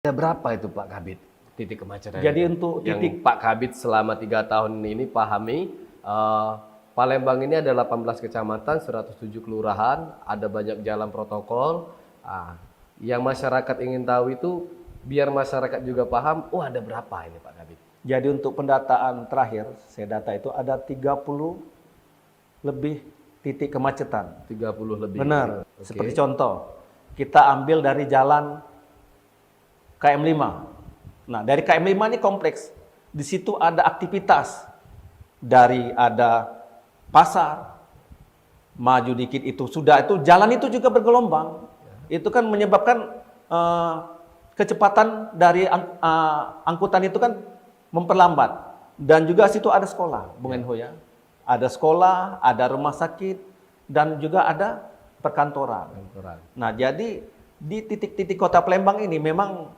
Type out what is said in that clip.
Ada berapa itu Pak Kabid titik kemacetan? Jadi untuk yang titik Pak Kabid selama 3 tahun ini pahami, Palembang ini ada 18 kecamatan, 107 kelurahan, ada banyak jalan protokol. Yang masyarakat ingin tahu itu biar masyarakat juga paham, ada berapa ini Pak Kabid? Jadi untuk pendataan terakhir, saya data itu ada 30 lebih titik kemacetan. 30 lebih. Benar. Oke. Seperti contoh, kita ambil dari jalan KM5. Nah, dari KM5 ini kompleks. Di situ ada aktivitas. Dari ada pasar, maju dikit itu sudah, itu jalan itu juga bergelombang. Itu kan menyebabkan kecepatan dari angkutan itu kan memperlambat. Dan juga situ ada sekolah, Bung Enho ya. Ada sekolah, ada rumah sakit, dan juga ada perkantoran. Nah, jadi di titik-titik kota Palembang ini memang